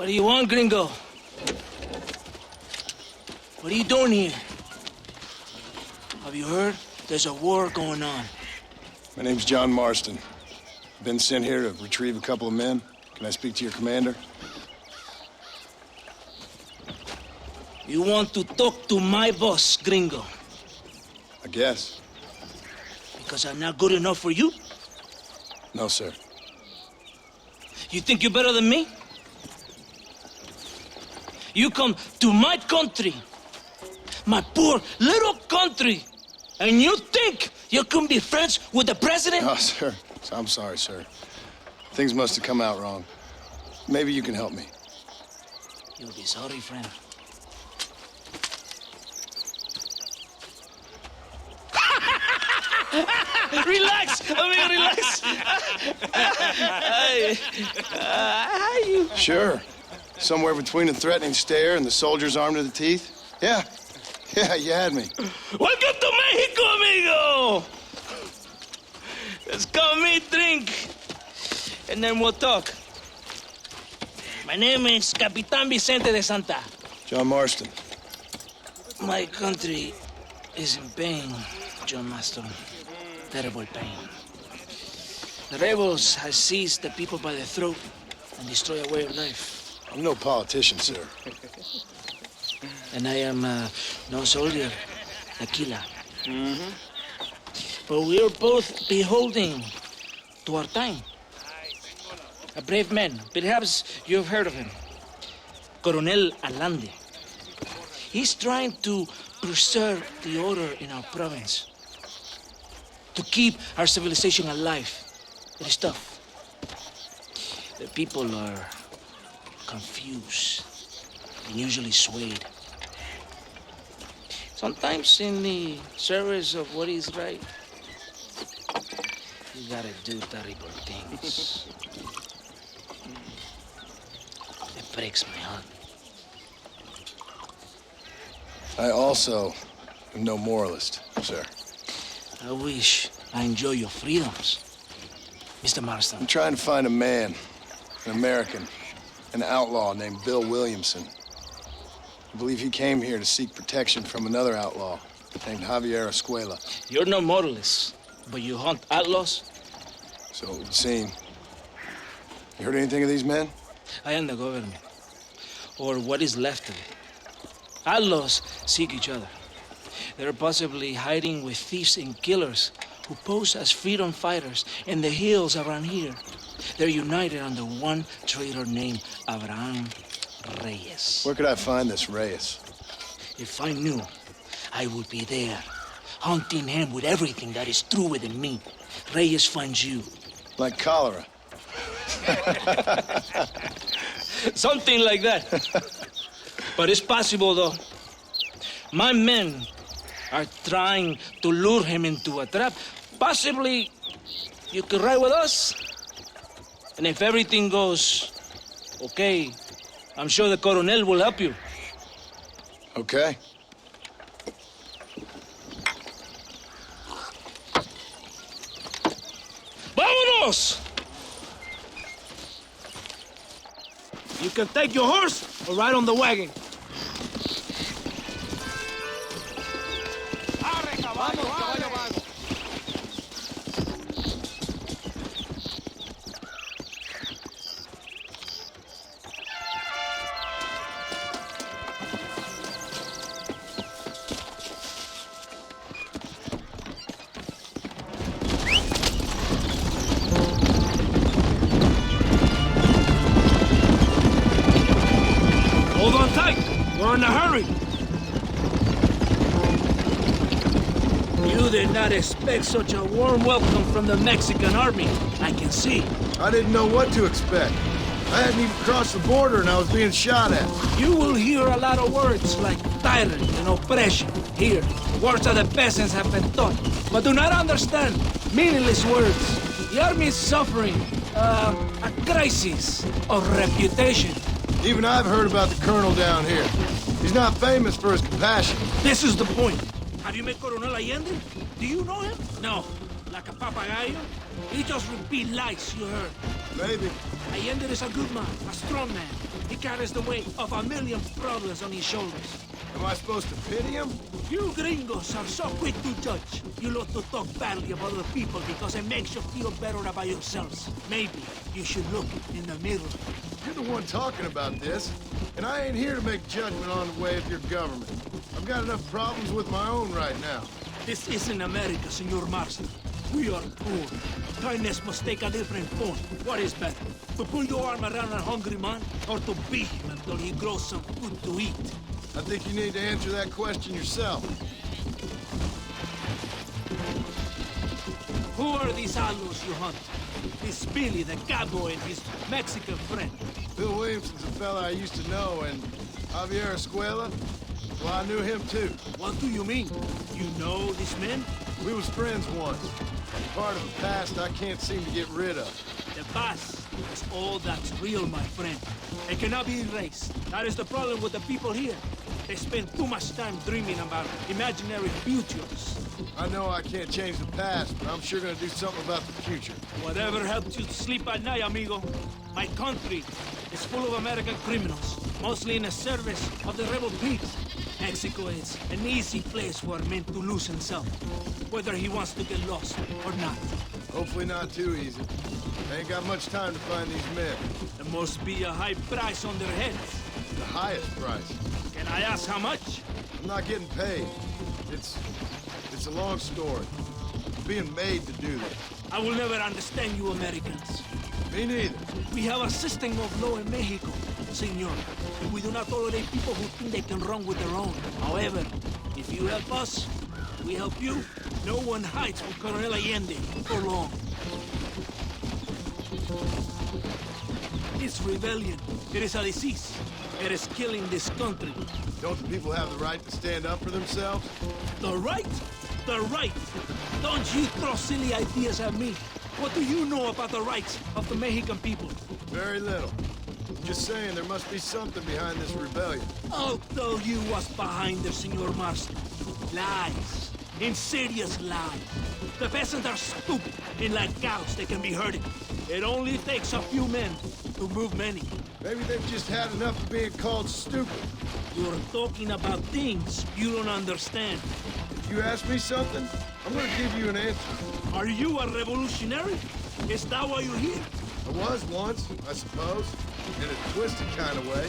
What do you want, gringo? What are you doing here? Have you heard? There's a war going on. My name's John Marston. Been sent here to retrieve a couple of men. Can I speak to your commander? You want to talk to my boss, gringo? I guess. Because I'm not good enough for you? No, sir. You think you're better than me? You come to my country, my poor little country, and you think you can be friends with the president? No, sir. I'm sorry, sir. Things must have come out wrong. Maybe you can help me. You'll be sorry, friend. Relax, amigo, relax. How you? Sure. Somewhere between a threatening stare and the soldier's armed to the teeth? Yeah. Yeah, you had me. Welcome to Mexico, amigo! Let's come meet, drink, and then we'll talk. My name is Capitan Vicente de Santa. John Marston. My country is in pain, John Marston. Terrible pain. The rebels have seized the people by the throat and destroyed a way of life. I'm no politician, sir. And I am no soldier, Aquila. But we are both beholding to our time. A brave man, perhaps you've heard of him. Coronel Allende. He's trying to preserve the order in our province. To keep our civilization alive. It is tough. The people are confused and usually swayed. Sometimes in the service of what is right, you gotta do terrible things. It breaks my heart. I also am no moralist, sir. I wish I enjoy your freedoms, Mr. Marston. I'm trying to find a man, an American, an outlaw named Bill Williamson. I believe he came here to seek protection from another outlaw named Javier Escuela. You're no moralist, but you hunt outlaws? So it would seem. You heard anything of these men? I am the government, or what is left of it. Outlaws seek each other. They're possibly hiding with thieves and killers who pose as freedom fighters in the hills around here. They're united under one traitor named Abraham Reyes. Where could I find this Reyes? If I knew, I would be there, hunting him with everything that is true within me. Reyes finds you. Like cholera. Something like that. But it's possible, though. My men are trying to lure him into a trap. Possibly you could ride with us. And if everything goes okay, I'm sure the Coronel will help you. Okay. Vámonos! You can take your horse or ride on the wagon. Hold on tight. We're in a hurry. You did not expect such a warm welcome from the Mexican army. I can see. I didn't know what to expect. I hadn't even crossed the border and I was being shot at. You will hear a lot of words like tyrant and oppression. Here, words that the peasants have been taught, but do not understand. Meaningless words. The army is suffering a crisis of reputation. Even I've heard about the colonel down here. He's not famous for his compassion. This is the point. Have you met Coronel Allende? Do you know him? No. Like a papagayo? He just repeat lies you heard. Maybe. Allende is a good man, a strong man. He carries the weight of a million problems on his shoulders. Am I supposed to pity him? You gringos are so quick to judge. You love to talk badly about other people because it makes you feel better about yourselves. Maybe you should look in the mirror. You're the one talking about this, and I ain't here to make judgment on the way of your government. I've got enough problems with my own right now. This isn't America, Senor Marston. We are poor. Kindness must take a different form. What is better? To pull your arm around a hungry man, or to beat him until he grows some food to eat? I think you need to answer that question yourself. Who are these outlaws you hunt? This Billy, the cowboy, and his Mexican friend. Bill Williamson's a fella I used to know, and Javier Escuela, well, I knew him too. What do you mean? You know these men? We was friends once. Part of the past I can't seem to get rid of. The past is all that's real, my friend. It cannot be erased. That is the problem with the people here. They spend too much time dreaming about imaginary futures. I know I can't change the past, but I'm sure gonna do something about the future. Whatever helps you sleep at night, amigo. My country is full of American criminals, mostly in the service of the rebel pigs. Mexico is an easy place for a man to lose himself, whether he wants to get lost or not. Hopefully not too easy. I ain't got much time to find these men. There must be a high price on their heads. The highest price. Can I ask how much? I'm not getting paid. It's a long story. I'm being made to do this. I will never understand you Americans. Me neither. We have a system of law in Mexico, senor. And we do not tolerate people who think they can run with their own. However, if you help us, we help you. No one hides from Colonel Allende for long. It's rebellion. It is a disease. It is killing this country. Don't the people have the right to stand up for themselves? The right? The right! Don't you throw silly ideas at me. What do you know about the rights of the Mexican people? Very little. I'm just saying there must be something behind this rebellion. I'll tell you what's behind there, Senor Marston. Lies. Insidious lies. The peasants are stupid, and like cows, they can be herded. It only takes a few men to move many. Maybe they've just had enough of being called stupid. You're talking about things you don't understand. If you ask me something, I'm gonna give you an answer. Are you a revolutionary? Is that why you're here? I was once, I suppose. In a twisted kind of way.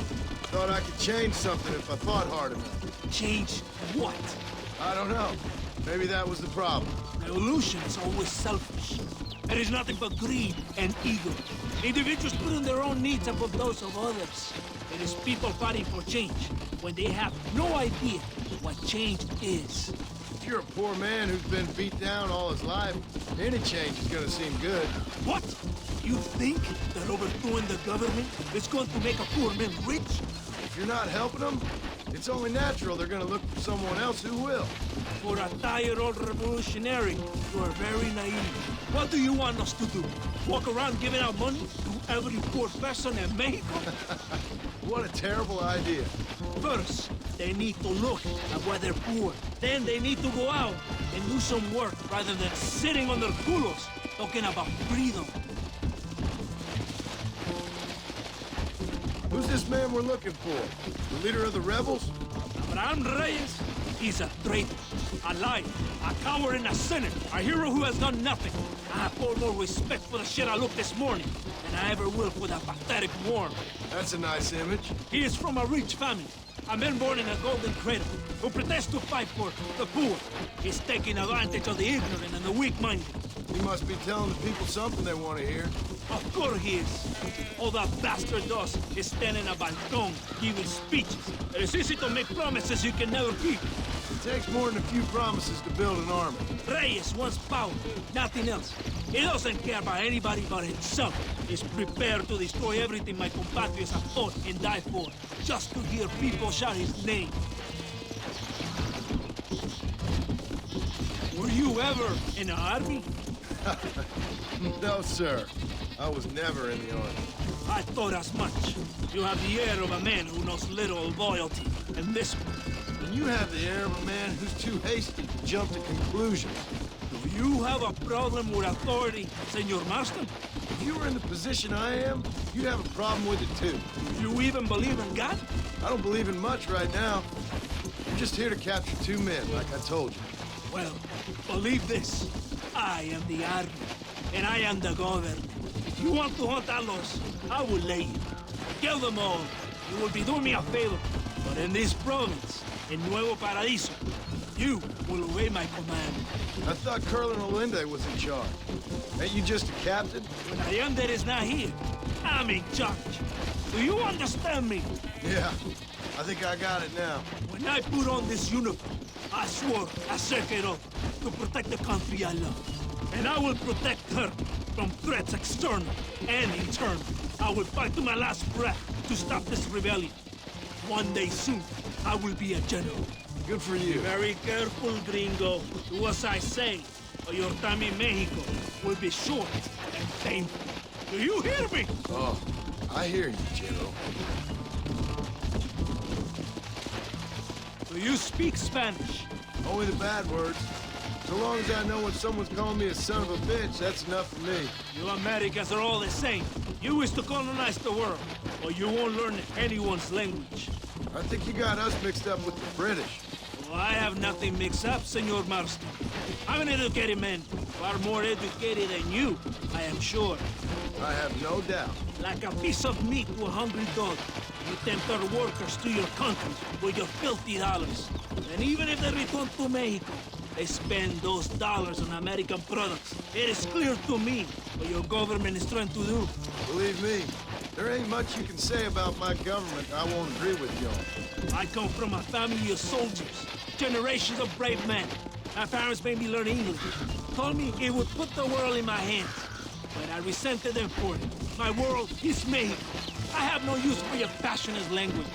Thought I could change something if I thought hard enough. Change what? I don't know. Maybe that was the problem. Revolution is always selfish. It is nothing but greed and ego. Individuals putting their own needs above those of others. It is people fighting for change when they have no idea what change is. If you're a poor man who's been beat down all his life, any change is gonna seem good. What? You think that overthrowing the government is going to make a poor man rich? If you're not helping them, it's only natural they're gonna look for someone else who will. For a tired old revolutionary, you are very naive. What do you want us to do? Walk around giving out money to every poor person in Mexico? What a terrible idea. First, they need to look at why they're poor. Then they need to go out and do some work rather than sitting on their culos talking about freedom. Who's this man we're looking for? The leader of the rebels? Abraham Reyes, he's a traitor, a liar, a coward and a sinner, a hero who has done nothing. I have far more respect for the shit I looked this morning than I ever will for that pathetic worm. That's a nice image. He is from a rich family, a man born in a golden cradle, who pretends to fight for the poor. He's taking advantage of the ignorant and the weak-minded. He must be telling the people something they want to hear. Of course he is. All that bastard does is stand in a balcony giving speeches. It is easy to make promises you can never keep. It takes more than a few promises to build an army. Reyes wants power, nothing else. He doesn't care about anybody but himself. He's prepared to destroy everything my compatriots have fought and died for, just to hear people shout his name. Were you ever in the army? No, sir. I was never in the army. I thought as much. You have the air of a man who knows little of loyalty, and this one. And you have the air of a man who's too hasty to jump to conclusions. Do you have a problem with authority, Senor Marston? if you were in the position I am, you'd have a problem with it too. You even believe in God? I don't believe in much right now. I'm just here to capture 2 men, like I told you. Well, believe this. I am the army, and I am the government. If you want to hunt Alos, I will let you. Kill them all. You will be doing me a favor. But in this province, in Nuevo Paradiso, you will obey my command. I thought Curlin Olinde was in charge. Ain't you just a captain? When Allende is not here, I'm in charge. Do you understand me? Yeah, I think I got it now. When I put on this uniform, I swore I serve it up to protect the country I love. And I will protect her from threats external and internal. I will fight to my last breath to stop this rebellion. One day soon, I will be a general. Good for you. Very careful, gringo. Do as I say, or your time in Mexico will be short and painful. Do you hear me? Oh, I hear you, General. Do you speak Spanish? Only the bad words. So long as I know when someone's calling me a son of a bitch, that's enough for me. You Americans are all the same. You wish to colonize the world, or you won't learn anyone's language. I think you got us mixed up with the British. Well, I have nothing mixed up, Senor Marston. I'm an educated man, far more educated than you, I am sure. I have no doubt. Like a piece of meat to a hungry dog, you tempt our workers to your country with your filthy dollars. And even if they return to Mexico, they spend those dollars on American products. It is clear to me what your government is trying to do. Believe me, there ain't much you can say about my government I won't agree with you on. I come from a family of soldiers, generations of brave men. My parents made me learn English, told me it would put the world in my hands. But I resented them for it. My world is Mexico. I have no use for your passionate language.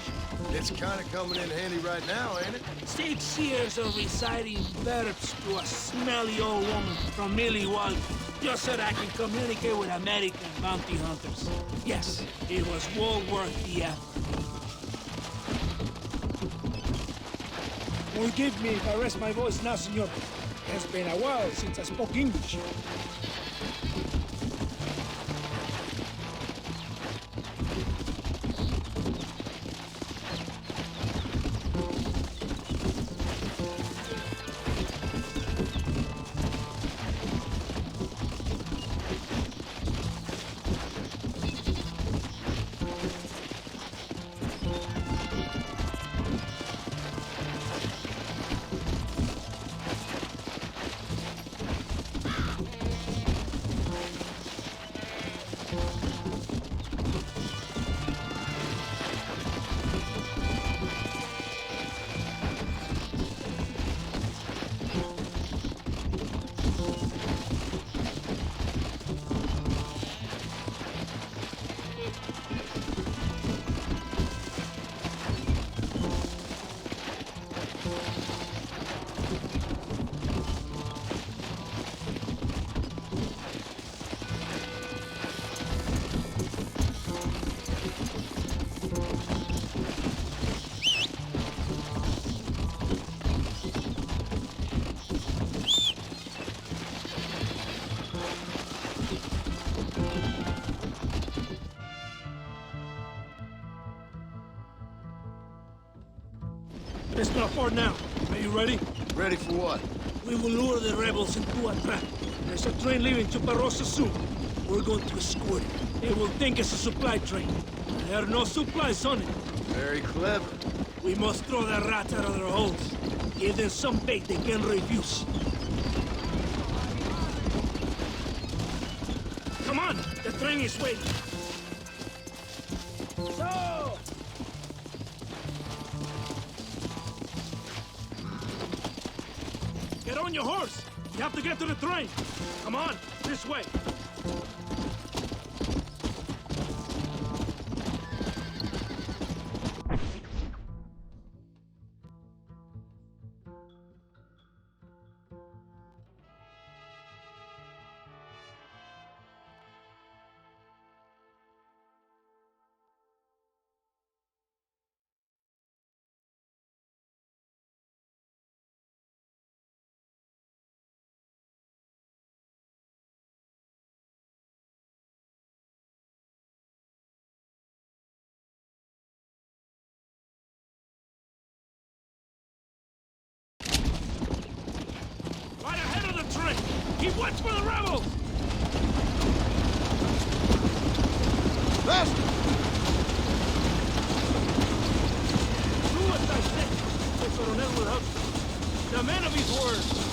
It's kind of coming in handy right now, ain't it? 6 years of reciting verbs to a smelly old woman from Milwaukee, just so that I can communicate with American bounty hunters. Yes, it was well worth the effort. Forgive me if I raise my voice now, senor. It's been a while since I spoke English. Let's not far now. Are you ready? Ready for what? We will lure the rebels into a trap. There's a train leaving to Barrosa soon. We're going to escort it. They will think it's a supply train. There are no supplies on it. Very clever. We must throw the rats out of their holes. Give them some bait they can refuse. Come on! The train is waiting. So! Get on your horse! You have to get to the train! Come on, this way! Keep watch for the rebels! Lester! Do what I said. The Coronel will help you. The man of his word.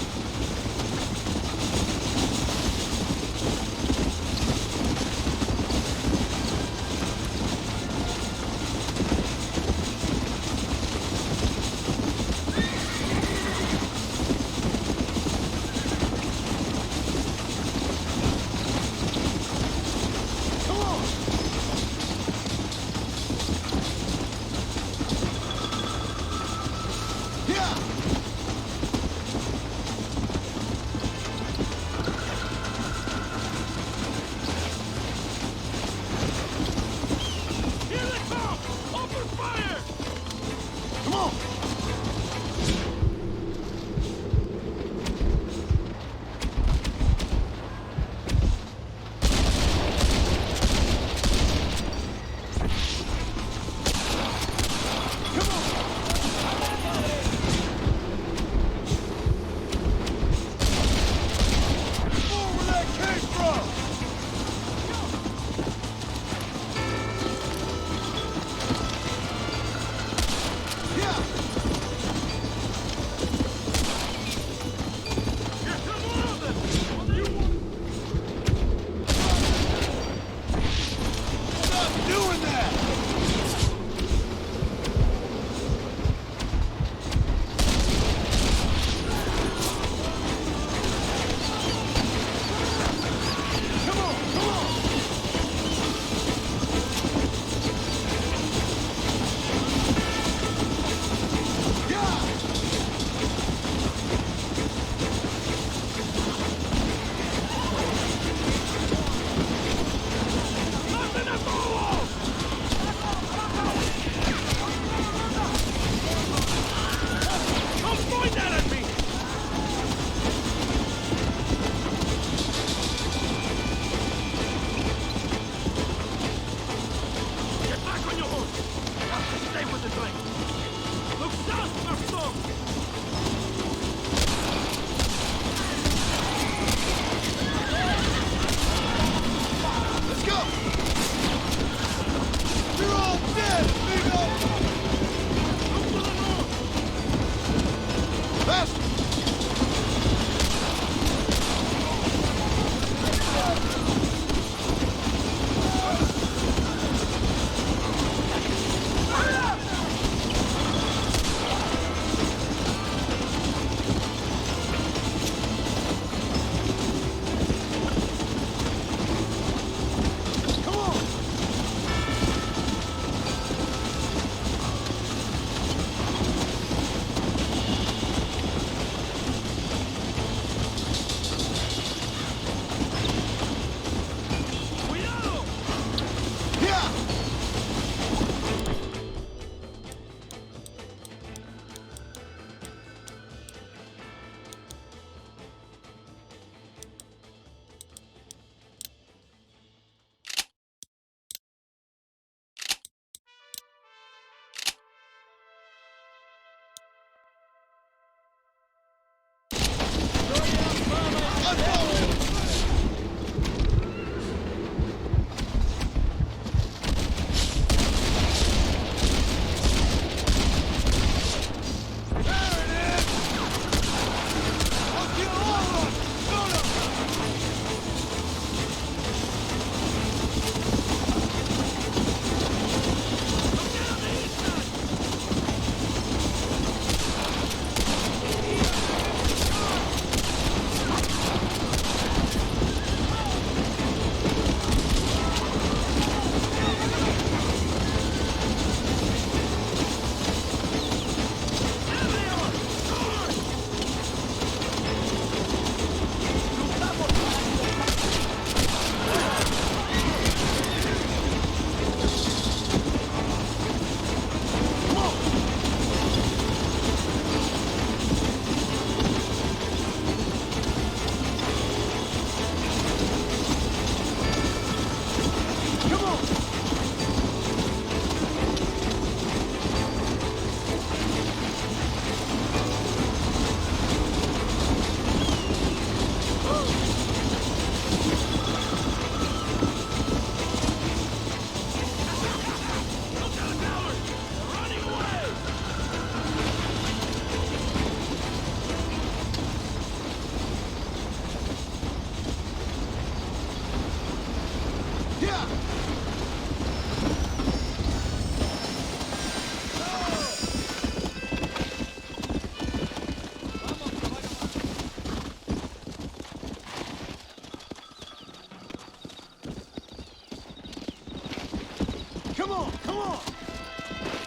on, come on!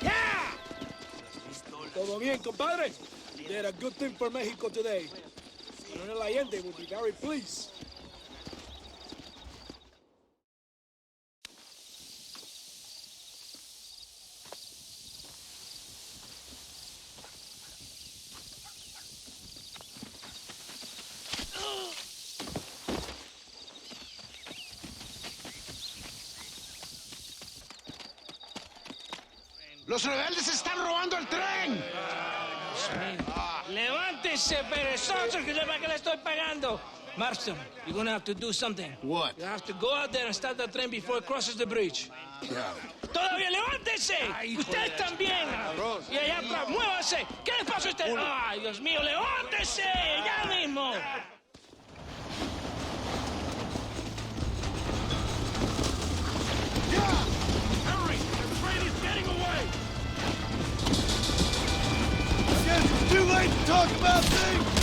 Yeah! Todo bien, compadre? You did a good thing for Mexico today. Colonel Allende will be very pleased. ¡Los rebeldes están robando el tren! Levántese, perezoso, que para que le estoy pagando. Marston, you're gonna have to do something. What? You have to go out there and start the train before it crosses the bridge. Yeah. ¡Todavía levántese! ¡Usted también! Y allá atrás, muévase. ¿Qué le pasa a usted? ¡Ay, Dios mío, levántese! ¡Ya mismo! Henry, the train is getting away! I guess it's too late to talk about things!